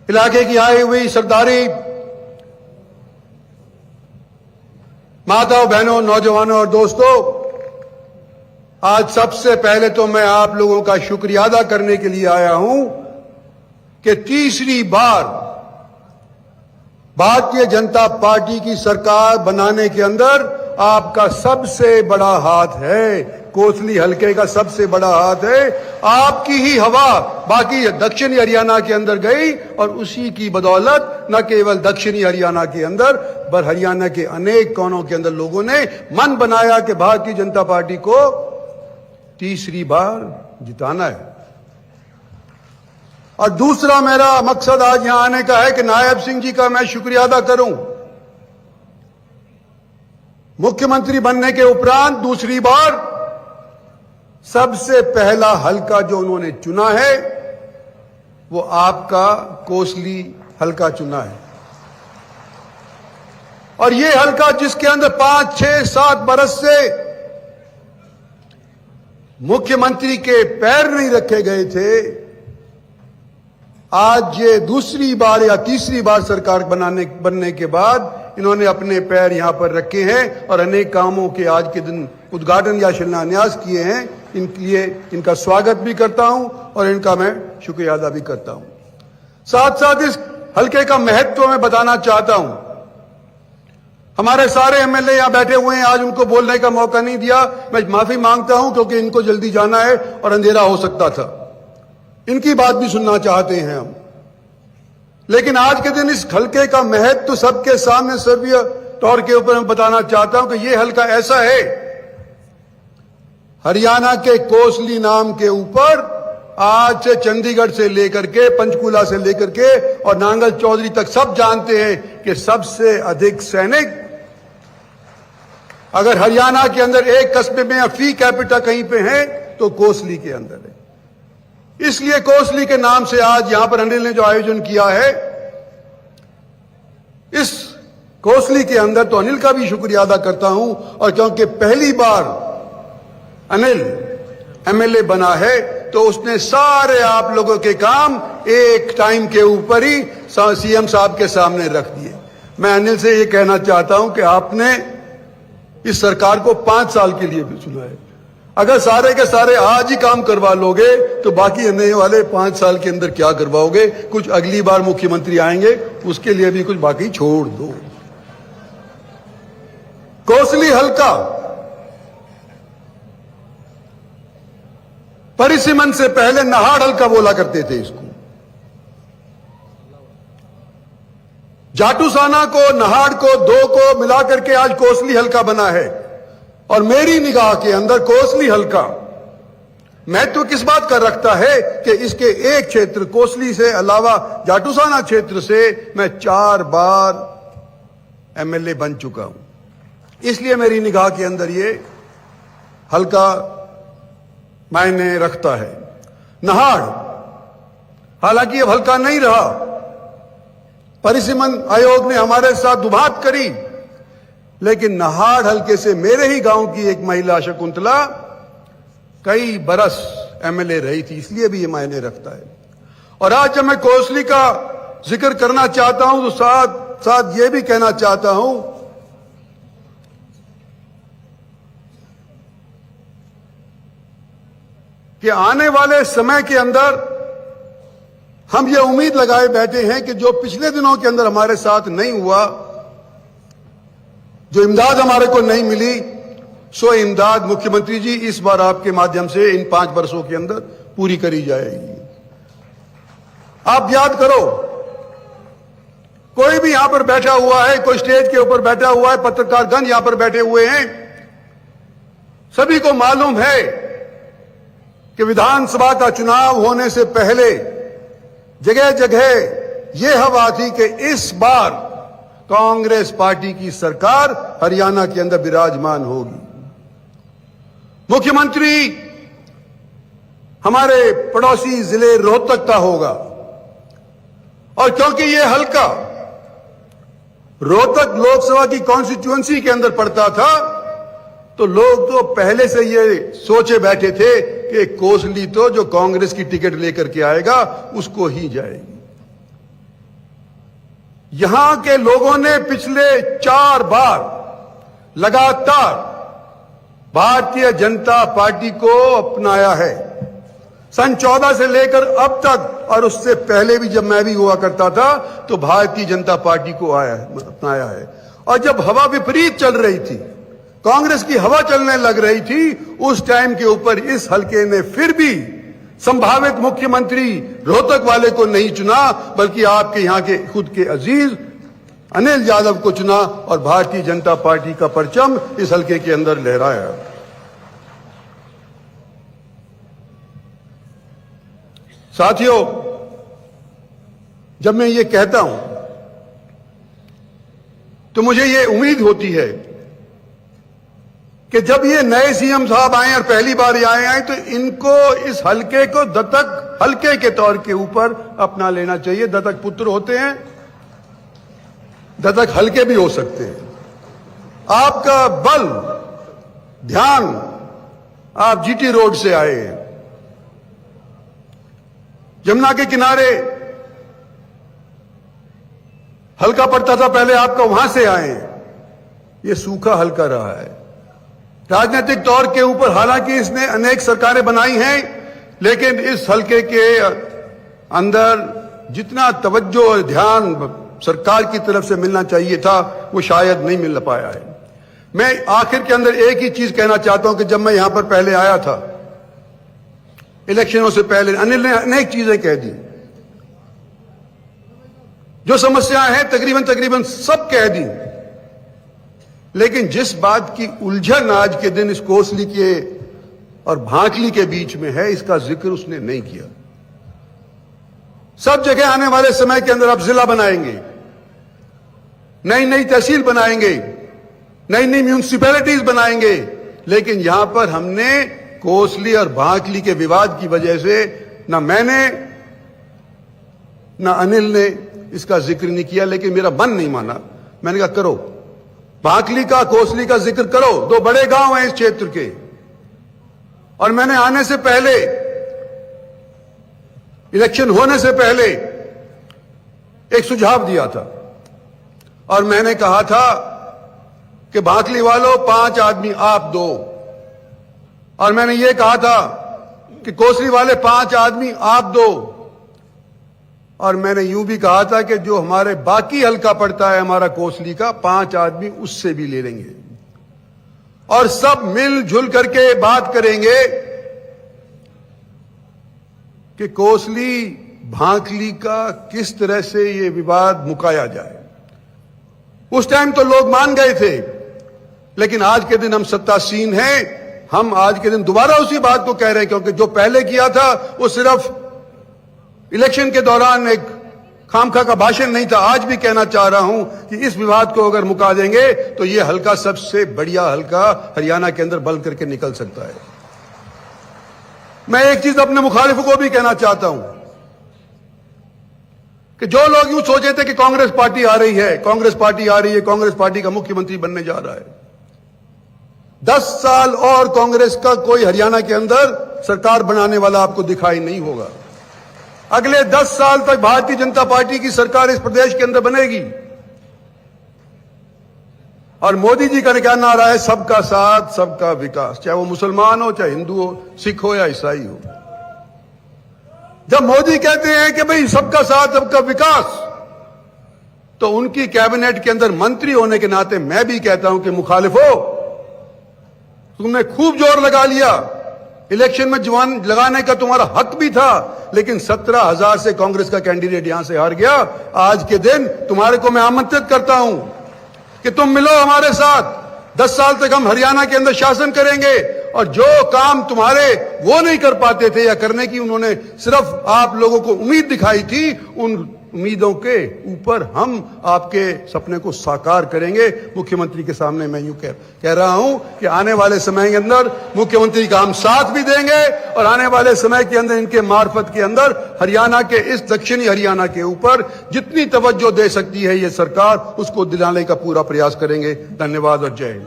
इलाके की आई हुई सरदारी माताओं, बहनों, नौजवानों और दोस्तों, आज सबसे पहले तो मैं आप लोगों का शुक्रिया अदा करने के लिए आया हूं कि तीसरी बार भारतीय जनता पार्टी की सरकार बनाने के अंदर आपका सबसे बड़ा हाथ है। कोसली हलके का सबसे बड़ा हाथ है। आपकी ही हवा बाकी दक्षिणी हरियाणा के अंदर गई और उसी की बदौलत न केवल दक्षिणी हरियाणा के अंदर पर हरियाणा के अनेक कोनों के अंदर लोगों ने मन बनाया कि भारतीय जनता पार्टी को तीसरी बार जिताना है। और दूसरा मेरा मकसद आज यहां आने का है कि नायब सिंह जी का मैं शुक्रिया अदा करूं। मुख्यमंत्री बनने के उपरांत दूसरी बार सबसे पहला हलका जो उन्होंने चुना है वो आपका कोसली हलका चुना है। और ये हलका जिसके अंदर 5, 6, 7 बरस से मुख्यमंत्री के पैर नहीं रखे गए थे, आज ये दूसरी बार या तीसरी बार सरकार बनने के बाद इन्होंने अपने पैर यहां पर रखे हैं और अनेक कामों के आज के दिन उद्घाटन या शिलान्यास किए हैं। इनके लिए इनका स्वागत भी करता हूं और इनका मैं शुक्रिया अदा भी करता हूं। साथ साथ इस हलके का महत्व मैं बताना चाहता हूं। हमारे सारे एमएलए यहां बैठे हुए हैं, आज उनको बोलने का मौका नहीं दिया, मैं माफी मांगता हूं क्योंकि इनको जल्दी जाना है और अंधेरा हो सकता था। इनकी बात भी सुनना चाहते हैं हम, लेकिन आज के दिन इस हलके का महत्व सबके सामने सर्वीय तौर के ऊपर मैं बताना चाहता हूं कि यह हलका ऐसा है, हरियाणा के कोसली नाम के ऊपर आज से चंडीगढ़ से लेकर के पंचकूला से लेकर के और नांगल चौधरी तक सब जानते हैं कि सबसे अधिक सैनिक अगर हरियाणा के अंदर एक कस्बे में या फी कैपिटा कहीं पे है तो कोसली के अंदर है। इसलिए कोसली के नाम से आज यहां पर अनिल ने जो आयोजन किया है, इस कोसली के अंदर तो अनिल का भी शुक्रिया अदा करता हूं। और क्योंकि पहली बार अनिल एमएलए बना है तो उसने सारे आप लोगों के काम एक टाइम के ऊपर ही सीएम साहब के सामने रख दिए। मैं अनिल से ये कहना चाहता हूं कि आपने इस सरकार को 5 साल के लिए भी चुना है। अगर सारे के सारे आज ही काम करवा लोगे तो बाकी आने वाले 5 साल के अंदर क्या करवाओगे? कुछ अगली बार मुख्यमंत्री आएंगे उसके लिए भी कुछ बाकी छोड़ दो। कोसली हलका परिसीमन से पहले नहाड़ हलका बोला करते थे इसको। जाटूसाना को, नहाड़ को, 2 को मिलाकर के आज कोसली हलका बना है। और मेरी निगाह के अंदर कोसली हलका महत्व किस बात का रखता है कि इसके एक क्षेत्र कोसली से अलावा जाटूसाना क्षेत्र से मैं 4 बार एमएलए बन चुका हूं। इसलिए मेरी निगाह के अंदर ये हलका मायने रखता है। नहाड़ हालांकि अब हलका नहीं रहा, परिसीमन आयोग ने हमारे साथ दुबात करी, लेकिन नहाड़ हलके से मेरे ही गांव की एक महिला शकुंतला कई बरस एमएलए रही थी, इसलिए भी ये मायने रखता है। और आज जब मैं कोसली का जिक्र करना चाहता हूं तो साथ साथ ये भी कहना चाहता हूं कि आने वाले समय के अंदर हम ये उम्मीद लगाए बैठे हैं कि जो पिछले दिनों के अंदर हमारे साथ नहीं हुआ, जो इमदाद हमारे को नहीं मिली, सो इमदाद मुख्यमंत्री जी इस बार आपके माध्यम से इन 5 वर्षों के अंदर पूरी करी जाएगी। आप याद करो, कोई भी यहां पर बैठा हुआ है, कोई स्टेज के ऊपर बैठा हुआ है, पत्रकारगण यहां पर बैठे हुए हैं, सभी को मालूम है कि विधानसभा का चुनाव होने से पहले जगह जगह यह हवा थी कि इस बार कांग्रेस पार्टी की सरकार हरियाणा के अंदर विराजमान होगी। मुख्यमंत्री हमारे पड़ोसी जिले रोहतक का होगा। और क्योंकि यह हलका रोहतक लोकसभा की कॉन्स्टिट्यूएंसी के अंदर पड़ता था, तो लोग तो पहले से ये सोचे बैठे थे कि कोसली तो जो कांग्रेस की टिकट लेकर के आएगा उसको ही जाएगी। यहां के लोगों ने पिछले 4 बार लगातार भारतीय जनता पार्टी को अपनाया है। सन 14 से लेकर अब तक, और उससे पहले भी जब मैं भी हुआ करता था, तो भारतीय जनता पार्टी को अपनाया है। और जब हवा विपरीत चल रही थी, कांग्रेस की हवा चलने लग रही थी, उस टाइम के ऊपर इस हलके ने फिर भी संभावित मुख्यमंत्री रोहतक वाले को नहीं चुना, बल्कि आपके यहां के खुद के अजीज अनिल यादव को चुना और भारतीय जनता पार्टी का परचम इस हलके के अंदर लहराया। साथियों, जब मैं ये कहता हूं तो मुझे ये उम्मीद होती है कि जब ये नए सीएम साहब आए और पहली बार आए हैं तो इनको इस हलके को दत्तक हलके के तौर के ऊपर अपना लेना चाहिए। दत्तक पुत्र होते हैं, दत्तक हलके भी हो सकते हैं। आपका बल, ध्यान, आप जीटी रोड से आए हैं, यमुना के किनारे हल्का पड़ता था पहले, आपका वहां से आए हैं। ये सूखा हल्का रहा है राजनीतिक तौर के ऊपर। हालांकि इसने अनेक सरकारें बनाई हैं, लेकिन इस हलके के अंदर जितना तवज्जो और ध्यान सरकार की तरफ से मिलना चाहिए था, वो शायद नहीं मिल पाया है। मैं आखिर के अंदर एक ही चीज कहना चाहता हूं कि जब मैं यहां पर पहले आया था, इलेक्शनों से पहले, अनिल ने अनेक चीजें कह दी, जो समस्याएं हैं तकरीबन सब कह दी, लेकिन जिस बात की उलझन आज के दिन इस कोसली के और भांकली के बीच में है, इसका जिक्र उसने नहीं किया। सब जगह आने वाले समय के अंदर आप जिला बनाएंगे, नई नई तहसील बनाएंगे, नई नई म्यूनिसिपैलिटीज बनाएंगे, लेकिन यहां पर हमने कोसली और भांकली के विवाद की वजह से ना मैंने ना अनिल ने इसका जिक्र नहीं किया। लेकिन मेरा मन नहीं माना, मैंने कहा करो, भांकली का, कोसली का जिक्र करो। 2 बड़े गांव हैं इस क्षेत्र के, और मैंने आने से पहले, इलेक्शन होने से पहले एक सुझाव दिया था, और मैंने कहा था कि भांकली वालों 5 आदमी आप दो, और मैंने ये कहा था कि कोसली वाले 5 आदमी आप दो, और मैंने यूं भी कहा था कि जो हमारे बाकी हल्का पड़ता है हमारा कोसली का, 5 आदमी उससे भी ले लेंगे, और सब मिलजुल करके बात करेंगे कि कोसली भांकली का किस तरह से ये विवाद मुकाया जाए। उस टाइम तो लोग मान गए थे, लेकिन आज के दिन हम सत्तासीन हैं, हम आज के दिन दोबारा उसी बात को कह रहे हैं, क्योंकि जो पहले किया था वो सिर्फ इलेक्शन के दौरान एक खामखा का भाषण नहीं था। आज भी कहना चाह रहा हूं कि इस विवाद को अगर मुका देंगे तो ये हल्का सबसे बढ़िया हल्का हरियाणा के अंदर बल करके निकल सकता है। मैं एक चीज अपने मुखालिफों को भी कहना चाहता हूं कि जो लोग यूं सोचे थे कि कांग्रेस पार्टी आ रही है, कांग्रेस पार्टी आ रही है, कांग्रेस पार्टी का मुख्यमंत्री बनने जा रहा है, 10 साल और कांग्रेस का कोई हरियाणा के अंदर सरकार बनाने वाला आपको दिखाई नहीं होगा। अगले 10 साल तक भारतीय जनता पार्टी की सरकार इस प्रदेश के अंदर बनेगी, और मोदी जी का क्या नारा है? सबका साथ, सबका विकास, चाहे वो मुसलमान हो, चाहे हिंदू हो, सिख हो या ईसाई हो। जब मोदी कहते हैं कि भाई सबका साथ, सबका विकास, तो उनकी कैबिनेट के अंदर मंत्री होने के नाते मैं भी कहता हूं कि मुखालिफो, तुमने खूब जोर लगा लिया, इलेक्शन में जवान लगाने का तुम्हारा हक भी था, लेकिन 17,000 से कांग्रेस का कैंडिडेट यहां से हार गया। आज के दिन तुम्हारे को मैं आमंत्रित करता हूं कि तुम मिलो हमारे साथ, 10 साल तक हम हरियाणा के अंदर शासन करेंगे, और जो काम तुम्हारे वो नहीं कर पाते थे या करने की उन्होंने सिर्फ आप लोगों को उम्मीद दिखाई थी, उन उम्मीदों के ऊपर हम आपके सपने को साकार करेंगे। मुख्यमंत्री के सामने मैं यूं कह रहा हूं कि आने वाले समय के अंदर मुख्यमंत्री का हम साथ भी देंगे, और आने वाले समय के अंदर इनके मार्फत के अंदर हरियाणा के, इस दक्षिणी हरियाणा के ऊपर जितनी तवज्जो दे सकती है ये सरकार, उसको दिलाने का पूरा प्रयास करेंगे। धन्यवाद और जय हिंद।